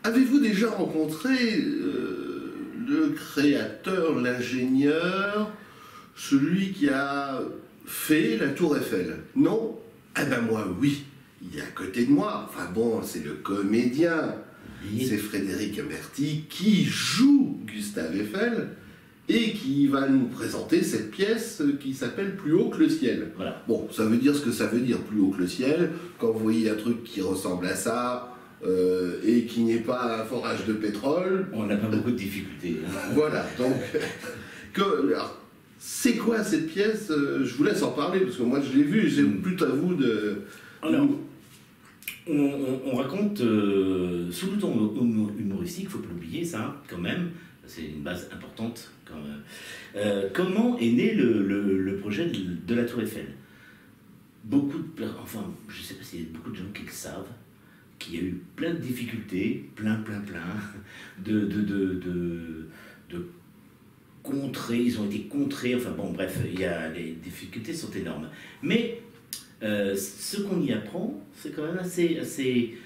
Avez-vous déjà rencontré le créateur, l'ingénieur, celui qui a fait la Tour Eiffel? Non? Eh ben moi, oui. Il est à côté de moi. Enfin bon, c'est le comédien. Oui. C'est Frédéric Berti qui joue Gustave Eiffel et qui va nous présenter cette pièce qui s'appelle Plus haut que le ciel. Voilà. Bon, ça veut dire ce que ça veut dire, plus haut que le ciel. Quand vous voyez un truc qui ressemble à ça et qui n'est pas un forage de pétrole... On n'a pas beaucoup de difficultés. Hein. Voilà, donc... alors, c'est quoi cette pièce? Je vous laisse en parler, parce que moi je l'ai vue, c'est plus à vous de... Alors, on raconte, sous le ton humoristique, il ne faut pas l'oublier ça, quand même, c'est une base importante quand même. Comment est né le projet de la Tour Eiffel? Beaucoup de... Enfin, je ne sais pas s'il y a beaucoup de gens qui le savent, qu'il y a eu plein de difficultés, plein, de contrées, ils ont été contrés, enfin bon, bref, les difficultés sont énormes. Mais ce qu'on y apprend, c'est quand même assez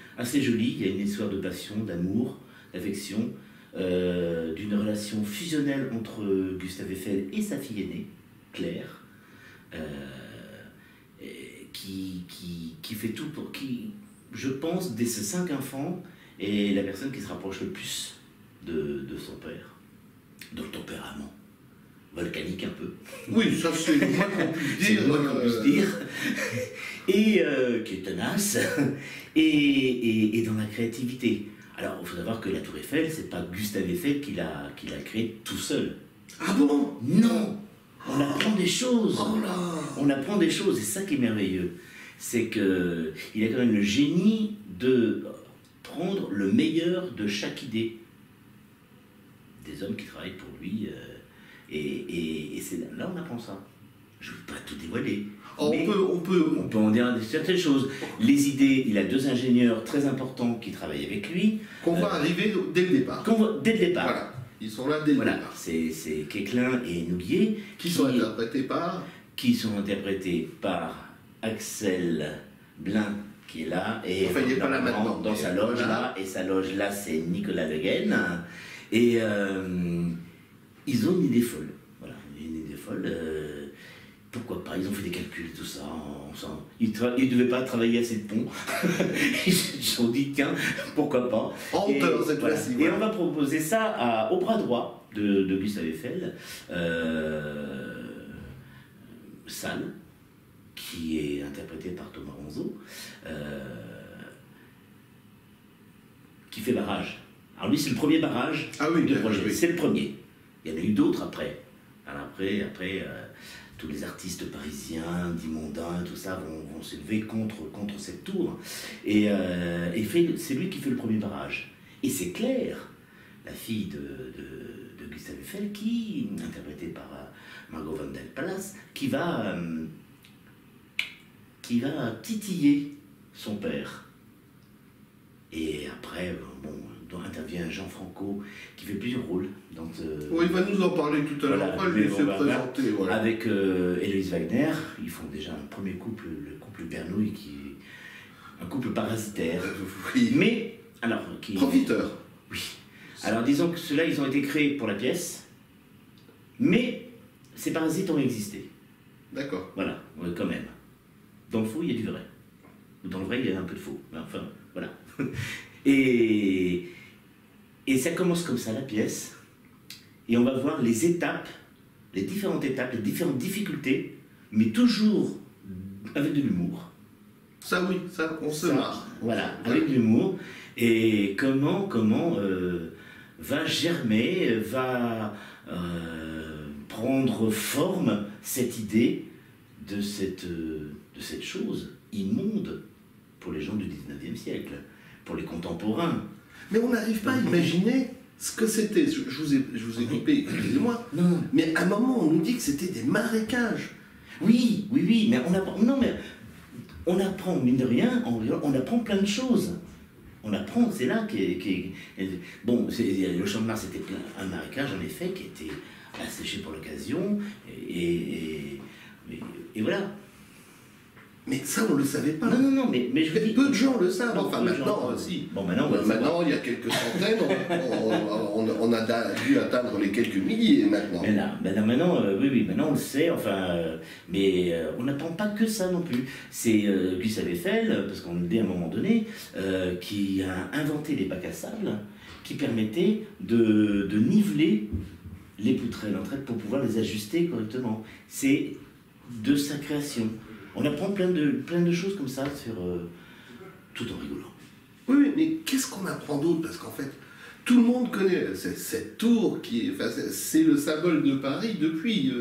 joli. Il y a une histoire de passion, d'amour, d'affection, d'une relation fusionnelle entre Gustave Eiffel et sa fille aînée, Claire, qui fait tout pour... qui, je pense, dès ses 5 enfants, est la personne qui se rapproche le plus de son père, de tempérament volcanique un peu. Oui, ça c'est le moins qu'on puisse dire. C'est le moins qu'on puisse dire. Et qui est tenace, et dans la créativité. Alors, il faut savoir que la Tour Eiffel, c'est pas Gustave Eiffel qui l'a créée tout seul. Ah bon? Non! On apprend des choses. Oh là! On apprend des choses, et c'est ça qui est merveilleux. C'est qu'il a quand même le génie de prendre le meilleur de chaque idée. Des hommes qui travaillent pour lui, et c'est là on apprend ça. Je ne veux pas tout dévoiler. Oh, on peut en dire certaines choses. Les idées, il a 2 ingénieurs très importants qui travaillent avec lui. qu'on va arriver dès le départ. Dès le départ. Voilà, ils sont là dès le départ. C'est Quéclin et Nouguier. Qui sont interprétés par... Qui sont interprétés par Axel Blin, qui est là, et enfin, il n'est pas là maintenant, dans sa loge là, et sa loge là, c'est Nicolas Le Guen. Et ils ont une idée folle. Voilà, une idée folle. Pourquoi pas? Ils ont fait des calculs et tout ça. Ils ne devaient pas travailler assez de ponts. Ils se sont dit, tiens, pourquoi pas? En hauteur cette fois-ci. Et on va proposer ça au bras droit de Gustave Eiffel, Salle, qui est interprété par Thomas Ronzeau, qui fait barrage. Alors lui, c'est le premier barrage du projet. Oui. C'est le premier. Il y en a eu d'autres après. Alors après tous les artistes parisiens, dits mondains, tout ça, vont se lever contre cette tour. Et c'est lui qui fait le premier barrage. Et c'est Claire, la fille de Gustave Eiffel, interprétée par Margot Van der Palace, qui va titiller son père. Et après, intervient Jean Franco, qui fait plusieurs rôles. Oui, il va nous en parler tout à l'heure, voilà, lui se présenter. Voilà. Avec Héloïse Wagner, ils font déjà un premier couple, le couple Bernouille, qui est un couple parasitaire. Oui. Mais, alors... Profiteur. Oui. Alors disons que ceux-là, ils ont été créés pour la pièce, mais ces parasites ont existé. D'accord. Voilà, ouais, quand même. Dans le faux, il y a du vrai. Dans le vrai, il y a un peu de faux. Enfin, voilà. Et ça commence comme ça, la pièce. Et on va voir les étapes, les différentes étapes, les différentes difficultés, mais toujours avec de l'humour. Ça oui, ça, on se marre. Voilà, avec de l'humour. Et comment va germer, va prendre forme cette idée de cette chose immonde pour les gens du 19e siècle, pour les contemporains. Mais on n'arrive pas à imaginer ce que c'était. Je vous ai coupé, excusez-moi. Non. Mais à un moment, on nous dit que c'était des marécages. Oui, mais on apprend, mine de rien, on apprend plein de choses. On apprend, c'est là bon, le Champ de Mars, c'était un marécage, en effet, qui était asséché pour l'occasion, et voilà. Mais ça, on ne le savait pas. Non, mais je vous dis... Peu de gens le savent. Non, enfin, maintenant, si. Bon, maintenant, il y a quelques centaines, on a dû atteindre les quelques milliers maintenant. Maintenant, oui, maintenant on le sait, mais on n'attend pas que ça non plus. C'est Gustave Eiffel, parce qu'on le dit à un moment donné, qui a inventé les bacs à sable, qui permettaient de niveler les poutrelles entre elles pour pouvoir les ajuster correctement. C'est de sa création. On apprend plein de choses comme ça, tout en rigolant. Oui, mais qu'est-ce qu'on apprend d'autre? Parce qu'en fait, tout le monde connaît cette tour qui c'est le symbole de Paris depuis...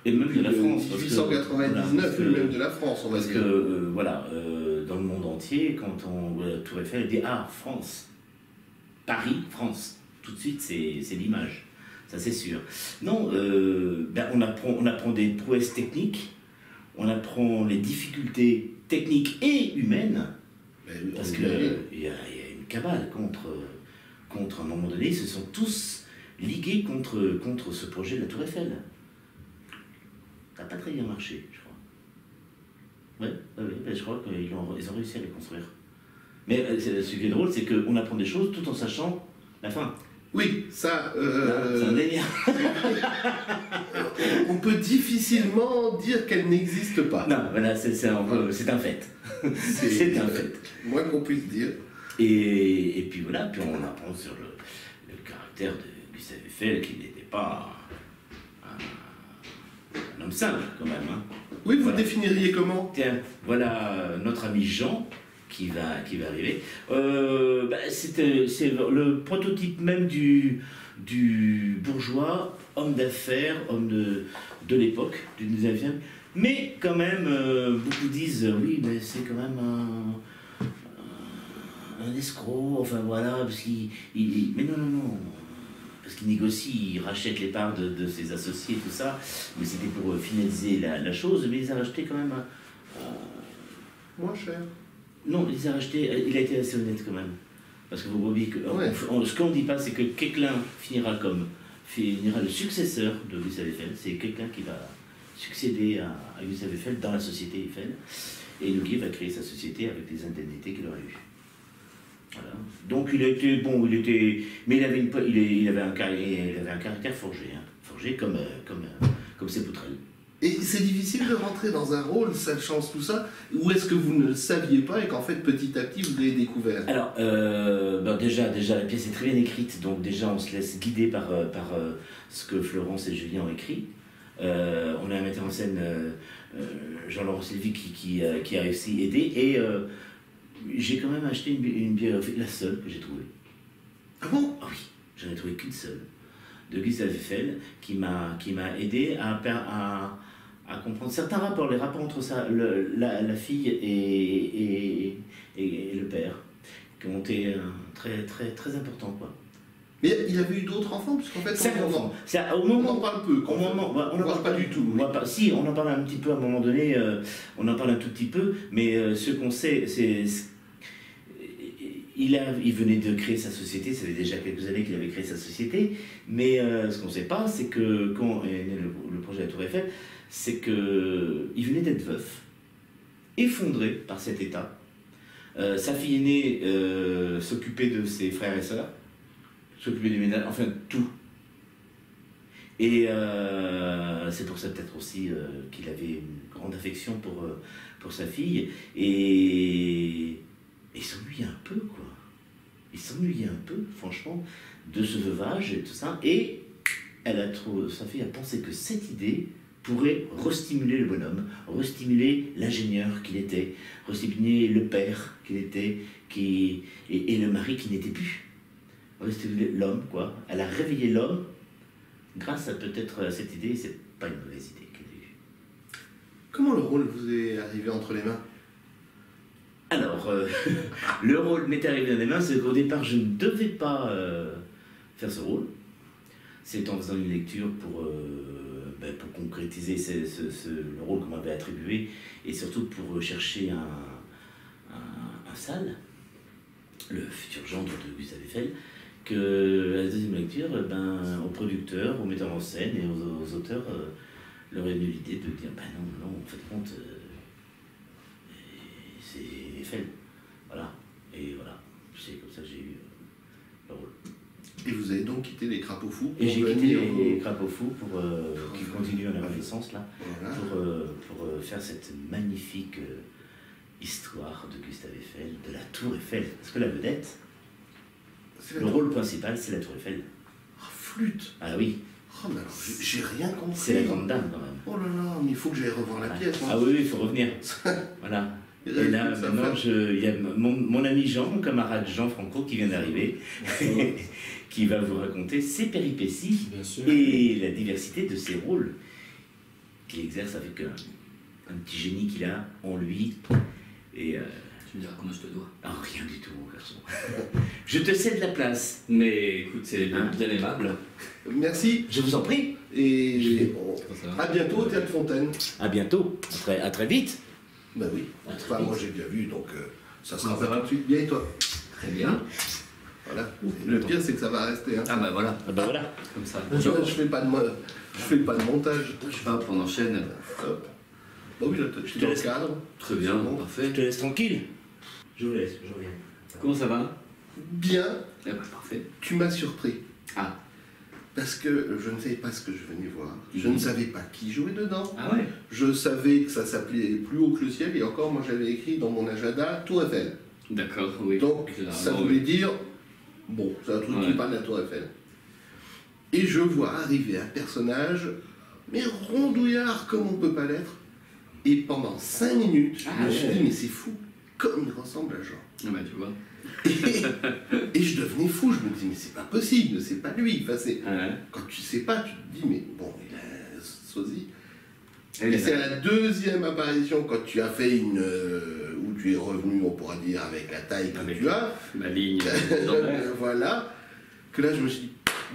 et même de la France. 1899, et même de la France, on va dire. Parce que, dans le monde entier, quand on voit la tour Eiffel, on dit « Ah, France !» Paris, France. Tout de suite, c'est l'image. Ça, c'est sûr. Non, on apprend des prouesses techniques, on apprend les difficultés techniques et humaines, parce qu'il y a une cabale contre, à un moment donné, ils se sont tous ligués contre ce projet de la Tour Eiffel. Ça n'a pas très bien marché, je crois. Oui, je crois qu'ils ont réussi à les construire. Mais ce qui est drôle, c'est qu'on apprend des choses tout en sachant la fin. Oui, ça... C'est un délire. On peut difficilement dire qu'elle n'existe pas. Non, voilà, c'est un fait. C'est un fait. Moins qu'on puisse dire. Et puis voilà, puis on apprend sur le caractère de Gustave Eiffel, qui n'était pas un homme simple, quand même. Hein. Oui, vous le définiriez comment? Tiens, voilà notre ami Jean, qui va arriver. C'est le prototype même du bourgeois, homme d'affaires, homme de l'époque, du 19e. Mais quand même, beaucoup disent, oui, mais c'est quand même un escroc, parce qu'il... Mais non, parce qu'il négocie, il rachète les parts de ses associés, tout ça, mais c'était pour finaliser la chose, mais il les a rachetés quand même... moins cher. Non, il les a rachetés, il a été assez honnête quand même. Parce que vous voyez que ce qu'on ne dit pas, c'est que Quéclin finira le successeur de Gustave Eiffel. C'est Quéclin qui va succéder à Gustave Eiffel dans la société Eiffel. Et Noguier va créer sa société avec les indemnités qu'il aurait eues. Voilà. Donc il était bon, mais il avait un caractère forgé, forgé comme ses poutrelles. Et c'est difficile de rentrer dans un rôle, sachant tout ça, ou est-ce que vous ne le saviez pas et qu'en fait, petit à petit, vous l'avez découvert? Alors, déjà, la pièce est très bien écrite, donc déjà, on se laisse guider par ce que Florence et Julien ont écrit. On a un metteur en scène, Jean-Laurent Sylvie, qui a aussi aidé, et j'ai quand même acheté une biographie, la seule que j'ai trouvée. Ah bon? Ah oui, j'en ai trouvé qu'une seule, de Gustave Eiffel, qui m'a aidé à comprendre certains rapports, les rapports entre la fille et le père, qui ont été très, très, très importants, quoi. Mais il avait eu d'autres enfants, puisqu'en fait, 5 enfants. On en parle peu. On n'en parle pas du tout. Si, on en parle un petit peu à un moment donné, on en parle un tout petit peu, mais ce qu'on sait, c'est... Il venait de créer sa société, ça fait déjà quelques années qu'il avait créé sa société, mais ce qu'on ne sait pas, c'est que quand est né le projet de la Tour Eiffel, c'est qu'il venait d'être veuf, effondré par cet état. Sa fille aînée s'occupait de ses frères et sœurs, s'occupait des ménages, enfin tout. Et c'est pour ça peut-être aussi qu'il avait une grande affection pour sa fille, et il s'ennuyait un peu, quoi. Il s'ennuyait un peu, franchement, de ce veuvage et tout ça. Et sa fille a pensé que cette idée pourrait restimuler le bonhomme, restimuler l'ingénieur qu'il était, restimuler le père qu'il était, et le mari qui n'était plus. Restimuler l'homme, quoi. Elle a réveillé l'homme grâce à peut-être cette idée. C'est pas une mauvaise idée qu'elle a eue. Comment le rôle vous est arrivé entre les mains? Alors, le rôle m'est arrivé dans les mains, c'est qu'au départ, je ne devais pas faire ce rôle. C'est en faisant une lecture pour concrétiser le rôle qu'on m'avait attribué, et surtout pour chercher un sale, le futur gendre de Gustave Eiffel, que à la deuxième lecture, aux producteurs, aux metteurs en scène et aux auteurs, leur est venue l'idée de dire non, en fait, compte... c'est Eiffel. Voilà. Et voilà, c'est comme ça que j'ai eu le rôle. Et vous avez donc quitté les Crapauds Fous pour... Et j'ai quitté les Crapauds Fous pour qui continuent à la Renaissance, là, voilà. pour faire cette magnifique histoire de Gustave Eiffel, de la Tour Eiffel. Parce que la vedette, le rôle principal, c'est la Tour Eiffel. Ah, flûte. Ah oui. Oh, mais alors, j'ai rien compris. C'est la grande dame, quand même. Oh là là, mais il faut que j'aille revoir la pièce. Ah oui, il faut revenir. Voilà. Et là, maintenant, il y a mon ami Jean, mon camarade Jean Franco, qui vient d'arriver, qui va vous raconter ses péripéties et la diversité de ses rôles qu'il exerce avec un petit génie qu'il a en lui. Et, tu me diras comment je te dois. Ah, rien du tout, mon garçon. Je te cède la place. Mais écoute, c'est bien aimable. Merci. Je vous en prie. Et à bientôt au Théâtre Fontaine. À bientôt. À très vite. Ben oui. Enfin, moi j'ai bien vu, donc ça sera pas tout de suite bien. Et toi? Très bien. Voilà. Le pire, c'est que ça va rester. Hein. Ah bah voilà. Ah bah voilà. Comme ça. Je fais pas de montage. Je sais pas, on enchaîne. Hop. Bah oui, là, tu es dans le cadre. Très bien, bon, parfait. Je te laisse tranquille. Je vous laisse, je reviens. Comment ça va? Bien. Ah bah, parfait. Tu m'as surpris. Ah. Parce que je ne savais pas ce que je venais voir. Je ne savais pas qui jouait dedans. Ah ouais. Je savais que ça s'appelait Plus haut que le ciel. Et encore, moi, j'avais écrit dans mon agenda Tour Eiffel. D'accord, oui. Donc, ça voulait dire, bon, c'est un truc qui parle de la Tour Eiffel. Et je vois arriver un personnage, mais rondouillard comme on ne peut pas l'être. Et pendant 5 minutes, je me suis dit, mais c'est fou, comme il ressemble à Jean. Ah bah, tu vois. Et je devenais fou, je me dis, mais c'est pas possible, c'est pas lui. Enfin, quand tu sais pas, tu te dis, mais bon, il a sosie. Et c'est la deuxième apparition quand tu as fait où tu es revenu, on pourra dire, avec la taille que tu as. Ma ligne. Voilà. Que là, je me suis dit,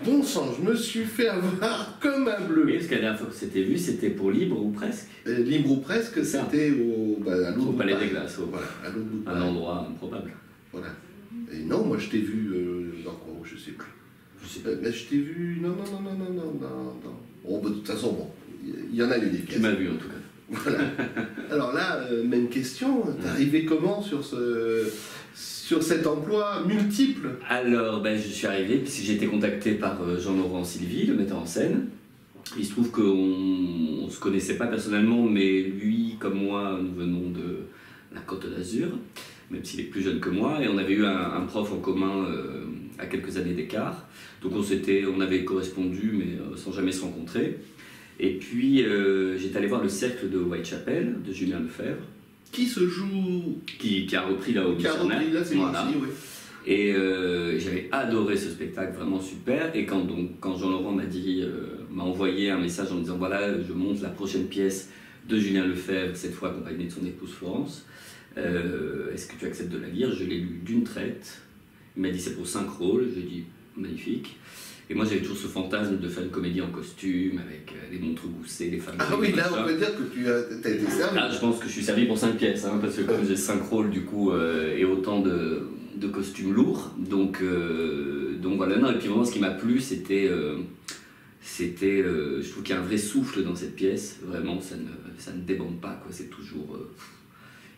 bon sang, je me suis fait avoir comme un bleu. Oui, parce que la dernière fois que c'était vu, c'était pour Libre ou Presque. Libre ou Presque, c'était à l'autre au Palais des Glaces. Voilà, à l'autre bout de un endroit improbable. Voilà. Et non, moi je t'ai vu dans quoi, je sais plus. Mais je t'ai vu. Non. Bon, bah, de toute façon, bon, il y en a eu des pièces. Tu m'as vu en tout cas. Voilà. Alors là, même question, t'es arrivé comment sur cet emploi multiple? Alors, je suis arrivé puisque j'ai été contacté par Jean-Laurent Sylvie, le metteur en scène. Il se trouve qu'on ne se connaissait pas personnellement, mais lui, comme moi, nous venons de la Côte d'Azur, même s'il est plus jeune que moi, et on avait eu un prof en commun à quelques années d'écart. Donc on avait correspondu, mais sans jamais se rencontrer. Et puis j'étais allé voir le cercle de Whitechapel, de Julien Lefebvre. Qui se joue... Qui a repris là au missionnaire. Qui a repris là, c'est voilà. Ici, oui. Et j'avais adoré ce spectacle, vraiment super. Et quand Jean-Laurent m'a envoyé un message en me disant voilà, je monte la prochaine pièce de Julien Lefebvre, cette fois accompagné de son épouse Florence, est-ce que tu acceptes de la lire? Je l'ai lu d'une traite. Il m'a dit c'est pour 5 rôles. J'ai dit magnifique. Et moi j'avais toujours ce fantasme de faire une comédie en costume avec les montres goussées, les femmes. Ah oui, là on peut dire que tu as été servi. Ah, je pense que je suis servi pour 5 pièces, hein, parce que comme j'ai 5 rôles du coup et autant de costumes lourds, donc voilà. Non, et puis vraiment ce qui m'a plu c'était je trouve qu'il y a un vrai souffle dans cette pièce, vraiment ça ne débande pas quoi, c'est toujours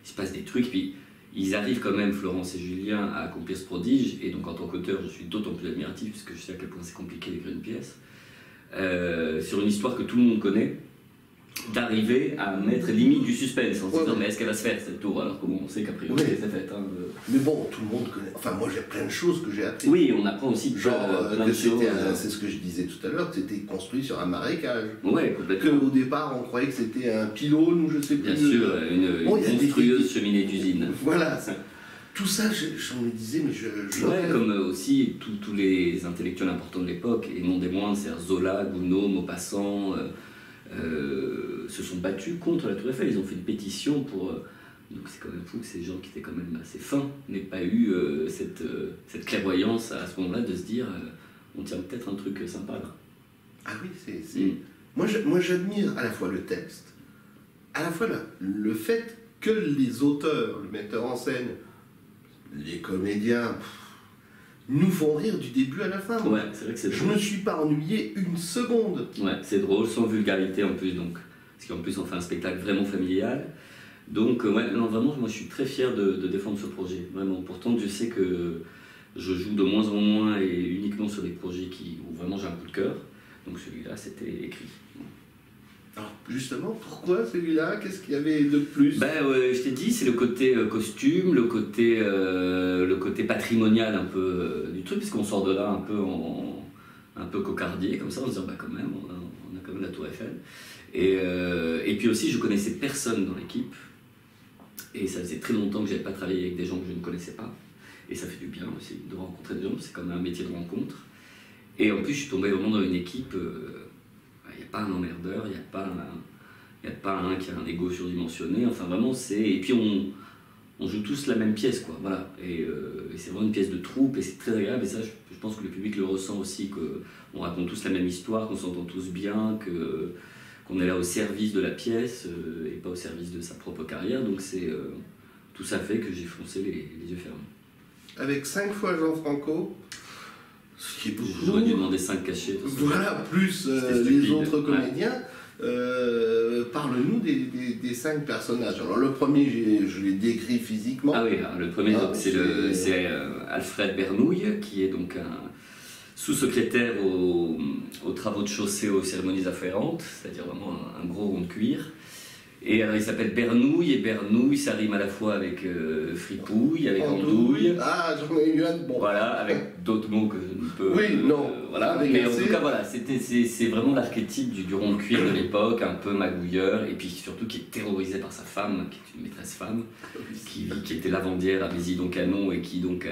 il se passe des trucs, puis ils arrivent quand même, Florence et Julien, à accomplir ce prodige, et donc en tant qu'auteur, je suis d'autant plus admiratif, puisque je sais à quel point c'est compliqué d'écrire une pièce, sur une histoire que tout le monde connaît, d'arriver à mettre limite du suspense, en se disant mais est-ce qu'elle va se faire cette tour, alors comment on sait qu'a priori c'est fait. Hein, Mais bon, tout le monde connaît, enfin moi j'ai plein de choses que j'ai appris. Oui, on apprend aussi plein de choses. C'est ce que je disais tout à l'heure, que c'était construit sur un marécage. Ouais, complètement. Qu'au départ on croyait que c'était un pylône ou je sais plus. Bien sûr, une monstrueuse cheminée d'usine. Voilà. Tout ça, j'en me disais, mais je ouais, comme aussi tous les intellectuels importants de l'époque, et non des moindres, c'est Zola, Gounod, Maupassant, se sont battus contre la Tour Eiffel. Ils ont fait une pétition pour... donc c'est quand même fou que ces gens qui étaient quand même assez fins n'aient pas eu cette clairvoyance à ce moment-là de se dire on tient peut-être un truc sympa là. Ah oui, c'est... Moi j'admire à la fois le texte, à la fois le fait que les auteurs, le metteur en scène, les comédiens nous font rire du début à la fin. Ouais, c'est vrai que c'est drôle. Je me suis pas ennuyé une seconde. Ouais, c'est drôle, sans vulgarité en plus, donc. Parce qu'en plus on fait un spectacle vraiment familial. Donc, ouais, non, vraiment, moi je suis très fier de défendre ce projet, vraiment. Pourtant, je sais que je joue de moins en moins et uniquement sur des projets où vraiment j'ai un coup de cœur. Donc celui-là, c'était écrit. Alors justement, pourquoi celui-là? Qu'est-ce qu'il y avait de plus? Je t'ai dit, c'est le côté costume, le côté patrimonial un peu du truc, puisqu'on sort de là un peu cocardier, comme ça, en se disant, quand même, on a quand même la Tour Eiffel. Et puis aussi, je connaissais personne dans l'équipe, et ça faisait très longtemps que je n'avais pas travaillé avec des gens que je ne connaissais pas. Et ça fait du bien aussi de rencontrer des gens, c'est comme un métier de rencontre. Et en plus, je suis tombé vraiment dans une équipe, il n'y a pas un emmerdeur, il n'y a pas un qui a un ego surdimensionné, enfin vraiment c'est... Et puis on joue tous la même pièce, quoi, voilà. Et c'est vraiment une pièce de troupe et c'est très agréable, et ça je pense que le public le ressent aussi, qu'on raconte tous la même histoire, qu'on s'entend tous bien, qu'on est là au service de la pièce et pas au service de sa propre carrière, donc tout ça fait que j'ai foncé les yeux fermés. Avec 5 fois Jean Franco, ce qui est beaucoup. J'aurais dû demander 5 cachets. Voilà, plus les autres comédiens. Parle-nous des 5 personnages. Alors le premier, je l'ai décrit physiquement. Ah oui, le premier, c'est Alfred Bernouille, qui est donc un sous-secrétaire aux travaux de chaussée, aux cérémonies afférentes, c'est-à-dire vraiment un gros rond de cuir. Et alors il s'appelle Bernouille, et Bernouille ça rime à la fois avec fripouille, avec andouille. Ah, j'en ai eu un bon. Voilà, avec d'autres mots que je ne peux. Oui, non. Voilà, mais en tout cas, voilà, c'est vraiment l'archétype du rond de cuir de l'époque, un peu magouilleur, et puis surtout qui est terrorisé par sa femme, qui est une maîtresse femme, qui était lavandière à Béziers-Canon, et qui donc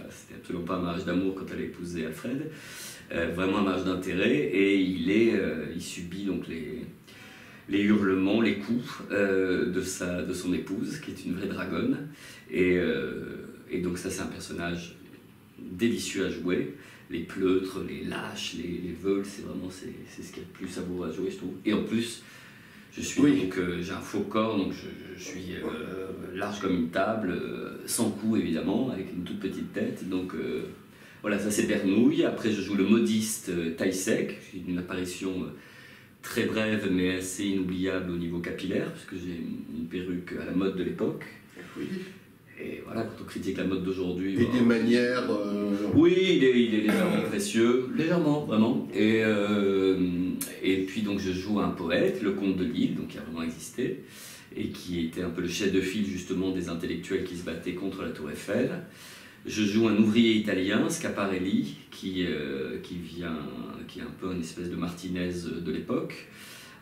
c'était absolument pas un mariage d'amour quand elle a épousé Alfred, vraiment un mariage d'intérêt, et il subit donc les hurlements, les coups de son épouse, qui est une vraie dragonne. Et donc ça, c'est un personnage délicieux à jouer. Les pleutres, les lâches, les veules, c'est ce qui est le plus savoureux à jouer, je trouve. Et en plus, j'ai un faux corps, donc je suis large comme une table, sans cou évidemment, avec une toute petite tête. Donc voilà, ça c'est Bernouille. Après, je joue le modiste Taïsek, une apparition très brève mais assez inoubliable au niveau capillaire, puisque j'ai une perruque à la mode de l'époque. Oui. Et voilà, quand on critique la mode d'aujourd'hui... Et des manières... Oui, il est légèrement précieux, légèrement, vraiment. Et puis donc je joue un poète, le comte de Lille, donc qui a vraiment existé, et qui était un peu le chef de file justement des intellectuels qui se battaient contre la Tour Eiffel. Je joue un ouvrier italien, Schiaparelli, qui est un peu une espèce de Martinez de l'époque,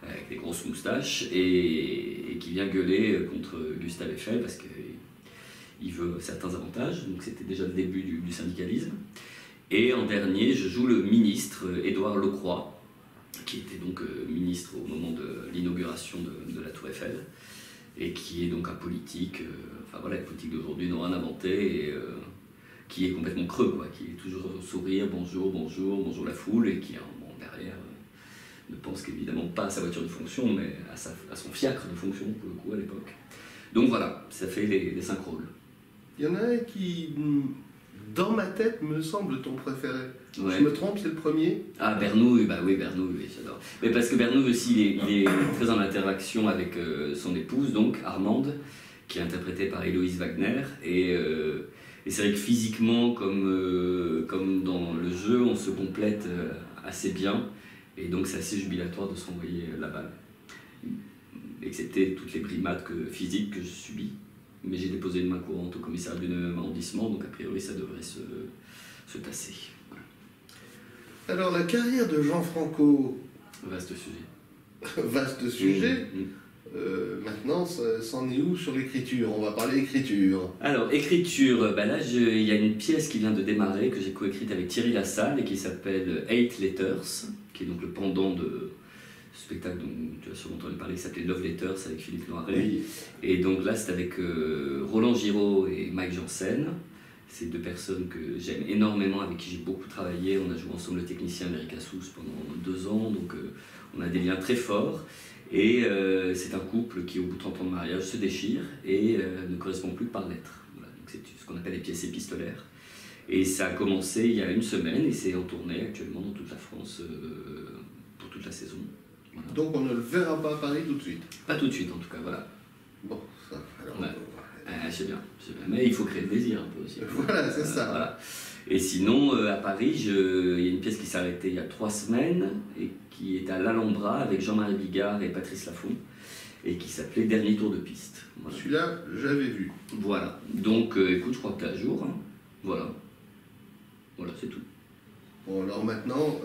avec des grosses moustaches, et qui vient gueuler contre Gustave Eiffel parce qu'il veut certains avantages. Donc c'était déjà le début du syndicalisme. Et en dernier, je joue le ministre Édouard Lecroix, qui était donc ministre au moment de l'inauguration de la Tour Eiffel, et qui est donc un politique, enfin voilà, les politiques d'aujourd'hui n'ont rien inventé, et qui est complètement creux, quoi, qui est toujours au sourire, bonjour, bonjour, bonjour la foule, et qui, derrière, ne pense qu'évidemment pas à sa voiture de fonction, mais à son fiacre de fonction, pour le coup, à l'époque. Donc voilà, ça fait les 5 rôles. Il y en a un qui, dans ma tête, me semble ton préféré. Ouais. Je me trompe, c'est le premier? Ah, Bernouille, Bernouille, oui, j'adore. Mais parce que Bernouille aussi, il est très en interaction avec son épouse, donc, Armande, qui est interprétée par Héloïse Wagner, et c'est vrai que physiquement, comme dans le jeu, on se complète assez bien, et donc c'est assez jubilatoire de se renvoyer la balle. Excepté toutes les brimades physiques que je subis. Mais j'ai déposé une main courante au commissariat du 9e arrondissement, donc a priori ça devrait se passer. Voilà. Alors la carrière de Jean Franco... Vaste sujet. Vaste sujet. Maintenant, c'en est où sur l'écriture? On va parler écriture. Alors, écriture, là, il y a une pièce qui vient de démarrer, que j'ai coécrite avec Thierry Lassalle, et qui s'appelle 8 Letters, qui est donc le pendant de spectacle dont tu as sûrement entendu parler, qui s'appelait Love Letters, avec Philippe Noiret. Oui. Et donc là, c'est avec Roland Giraud et Mike Janssen. C'est 2 personnes que j'aime énormément, avec qui j'ai beaucoup travaillé. On a joué ensemble le technicien Eric Assous pendant 2 ans, donc on a des liens très forts. Et c'est un couple qui, au bout de 30 ans de mariage, se déchire et ne correspond plus que par lettres. Voilà, donc c'est ce qu'on appelle les pièces épistolaires. Et ça a commencé il y a 1 semaine et c'est en tournée actuellement dans toute la France toute la saison. Voilà. Donc on ne le verra pas à Paris tout de suite? Pas tout de suite en tout cas, voilà. Bon, ça. Alors, ouais. Je sais bien. Mais il faut créer le désir un peu aussi. Voilà, c'est ça. Voilà. Et sinon, à Paris, il y a une pièce qui s'est arrêtée il y a 3 semaines et qui est à l'Alhambra avec Jean-Marie Bigard et Patrice Laffont et qui s'appelait Dernier tour de piste. Voilà. Celui-là, j'avais vu. Voilà. Donc, écoute, je crois que t'es à jour. Hein. Voilà. Voilà, c'est tout. Bon, alors maintenant,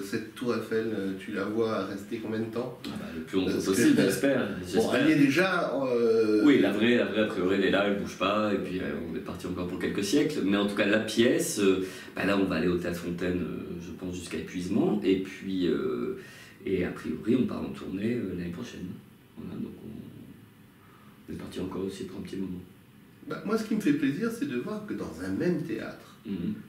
cette tour Eiffel, tu la vois rester combien de temps? Le plus longtemps possible, j'espère. Bon, elle est déjà... Oui, la vraie, a priori, elle est là, elle ne bouge pas, et puis on est parti encore pour quelques siècles. Mais en tout cas, la pièce, là, on va aller au Théâtre Fontaine, je pense, jusqu'à épuisement. Et puis, et a priori, on part en tournée l'année prochaine. Voilà, donc on est parti encore aussi pour un petit moment. Moi, ce qui me fait plaisir, c'est de voir que dans un même théâtre,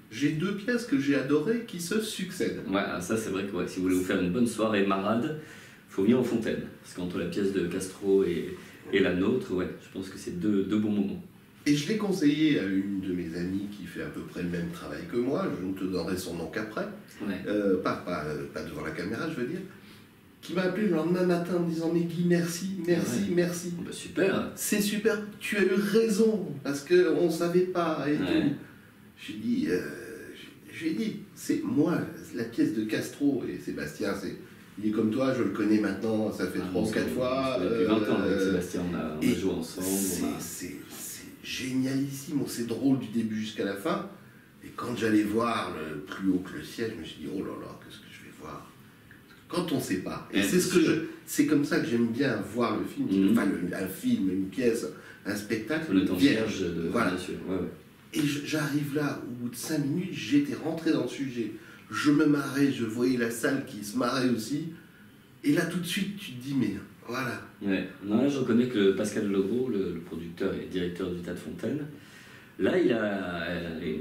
j'ai 2 pièces que j'ai adorées qui se succèdent. Ouais, ça c'est vrai que si vous voulez vous faire une bonne soirée marade, il faut venir aux Fontaines. Parce qu'entre la pièce de Castro et la nôtre, ouais, je pense que c'est deux bons moments. Et je l'ai conseillé à une de mes amies qui fait à peu près le même travail que moi, je ne te donnerai son nom qu'après, ouais. Pas devant la caméra, je veux dire, qui m'a appelé le lendemain matin en me disant « Mais Guy, merci. Super. C'est super, tu as eu raison, parce qu'on ne savait pas. » et tout. J'ai dit, c'est moi, la pièce de Castro et Sébastien, il est comme toi, je le connais maintenant, ça fait 3 ou 4 fois. Depuis 20 ans avec Sébastien, on a joué ensemble. C'est génialissime, c'est drôle du début jusqu'à la fin. Et quand j'allais voir le plus haut que le ciel, je me suis dit, oh là là, qu'est-ce que je vais voir? Quand on ne sait pas. Et c'est comme ça que j'aime bien voir le film, enfin un film, une pièce, un spectacle. Le temps vierge de voilà. Bien sûr. Ouais. Et j'arrive là, au bout de 5 minutes, j'étais rentré dans le sujet. Je me marrais, je voyais la salle qui se marrait aussi. Et là, tout de suite, tu te dis, mais voilà. Ouais. Non, là, je reconnais que Pascal Legros, le producteur et directeur du Théâtre Fontaine, là,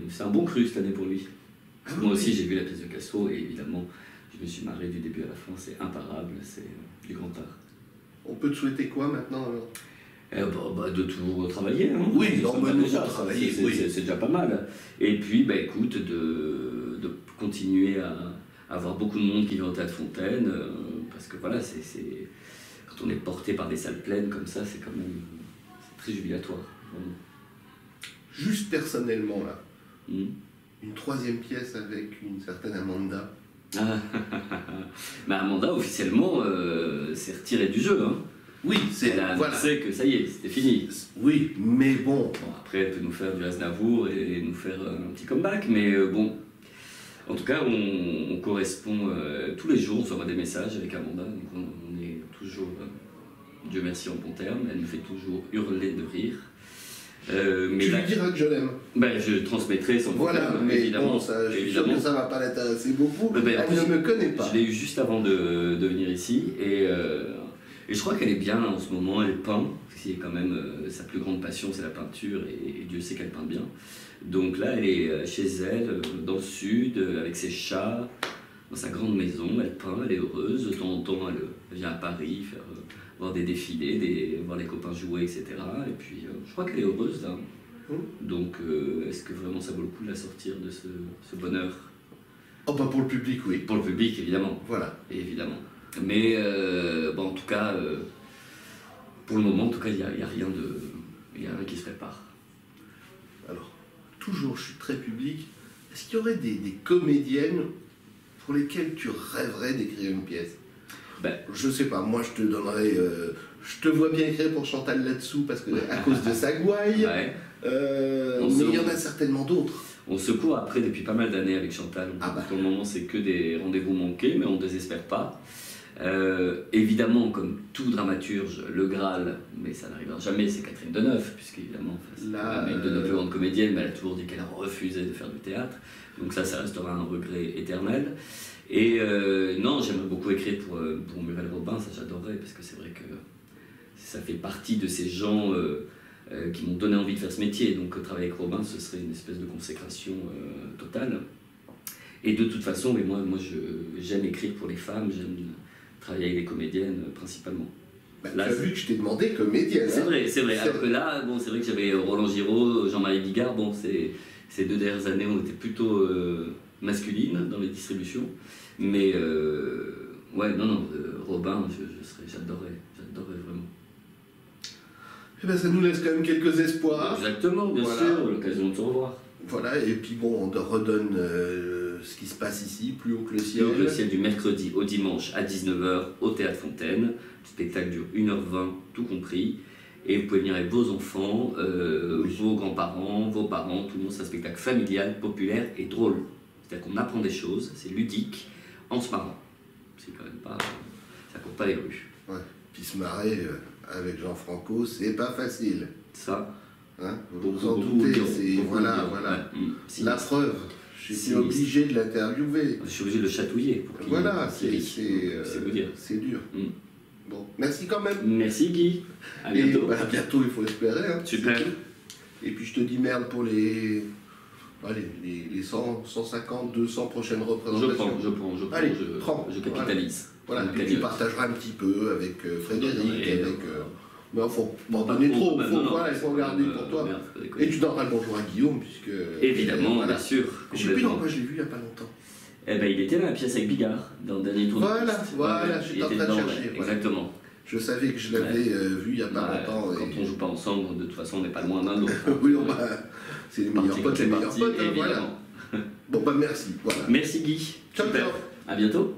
c'est un bon cru cette année pour lui. Moi aussi, j'ai vu la pièce de Castro et évidemment, je me suis marré du début à la fin. C'est imparable, c'est du grand art. On peut te souhaiter quoi maintenant alors? De toujours travailler. Hein. Oui, déjà, travailler, c'est déjà pas mal. Et puis, écoute, de continuer à avoir beaucoup de monde qui vient au Théâtre Fontaine, parce que voilà, quand on est porté par des salles pleines comme ça, c'est quand même très jubilatoire. Vraiment. Juste personnellement, là, une 3e pièce avec une certaine Amanda. Amanda, officiellement, c'est retiré du jeu. Hein. Oui, elle a annoncé que ça y est, c'était fini. Oui, mais bon. Après, elle peut nous faire du Aznavour et nous faire un petit comeback, mais bon. En tout cas, on correspond tous les jours, on s'envoie des messages avec Amanda, donc on est toujours, Dieu merci, en bon terme. Elle nous fait toujours hurler de rire. Mais tu lui diras que je l'aime. Je transmettrai sans problème, mais évidemment. Bon, ça, je suis sûr que ça ne va pas l'intéresser beaucoup. Elle ne me connaît pas. Je l'ai eu juste avant de venir ici et je crois qu'elle est bien en ce moment, elle peint, c'est quand même sa plus grande passion, c'est la peinture, et Dieu sait qu'elle peint bien. Donc là, elle est chez elle, dans le sud, avec ses chats, dans sa grande maison, elle peint, elle est heureuse. De temps en temps, elle vient à Paris voir des défilés, voir les copains jouer, etc. Et puis, je crois qu'elle est heureuse là. Donc, est-ce que vraiment ça vaut le coup de la sortir de ce bonheur? Oh, pas pour le public, oui. Pour le public, évidemment. Voilà. Évidemment. Mais en tout cas, pour le moment, en tout cas, il n'y a rien qui se prépare. Alors, toujours, je suis très public. Est-ce qu'il y aurait des comédiennes pour lesquelles tu rêverais d'écrire une pièce? Je sais pas, moi je te donnerais. Je te vois bien écrire pour Chantal là-dessous parce que à cause de sa gouaille. Ouais. Mais il y en a certainement d'autres. On se court après depuis pas mal d'années avec Chantal. Pour le moment, c'est que des rendez-vous manqués, mais on ne désespère pas. Évidemment, comme tout dramaturge, le Graal, mais ça n'arrivera jamais, c'est Catherine Deneuve, puisqu'évidemment, la une de nos plus grandes comédiennes, mais elle a toujours dit qu'elle a refusé de faire du théâtre. Donc ça restera un regret éternel. Et non, j'aimerais beaucoup écrire pour Muriel Robin, ça j'adorerais, parce que c'est vrai que ça fait partie de ces gens qui m'ont donné envie de faire ce métier. Donc travailler avec Robin, ce serait une espèce de consécration totale. Et de toute façon, mais moi j'aime écrire pour les femmes, j'aime travailler avec les comédiennes principalement. Tu as vu que je t'ai demandé comédienne. C'est vrai. Alors que là, c'est vrai que j'avais Roland Giraud, Jean-Marie Bigard, ces 2 dernières années ont été plutôt masculines dans les distributions. Mais Robin, j'adorerais vraiment. Eh ben, ça nous laisse quand même quelques espoirs. Exactement, bien sûr, l'occasion de se revoir. Voilà, et puis bon, on te redonne ce qui se passe ici, Plus haut que le ciel. Plus haut que le ciel, du mercredi au dimanche à 19h au Théâtre Fontaine. Le spectacle dure 1h20, tout compris. Et vous pouvez venir avec vos enfants, vos grands-parents, vos parents, tout le monde. C'est un spectacle familial, populaire et drôle. C'est-à-dire qu'on apprend des choses, c'est ludique, en se marrant. C'est quand même pas... ça court pas les rues. Ouais, puis se marrer avec Jean Franco, c'est pas facile. Ça, hein, vous vous en doutez, c'est... Voilà. Ouais. La preuve, je suis obligé de l'interviewer. Je suis obligé de le chatouiller. Pour voilà, c'est vous dire. C'est dur. Bon, merci quand même. Merci Guy. À bientôt. Et, à bientôt, il faut espérer. Hein. Super. Et puis je te dis merde pour les 100, 150, 200 prochaines représentations. Je prends. Allez, prends. Je capitalise. Voilà, puis tu partageras un petit peu avec Frédéric, avec... Mais il faut pas donner trop, il faut garder pour toi. Et tu donneras le bonjour à Guillaume, puisque... Évidemment, voilà. Bien sûr. Je sais plus dans quoi je l'ai vu il n'y a pas longtemps. Eh ben, il était dans la pièce avec Bigard, dans le dernier tour. Voilà, j'étais en train de chercher. Exactement. Je savais que je l'avais vu il n'y a pas longtemps. Quand on joue pas ensemble, de toute façon, on n'est pas loin l'un de l'autre. Oui, c'est les meilleurs potes, voilà. Bon, merci. Voilà. Merci Guy. Ciao. À bientôt.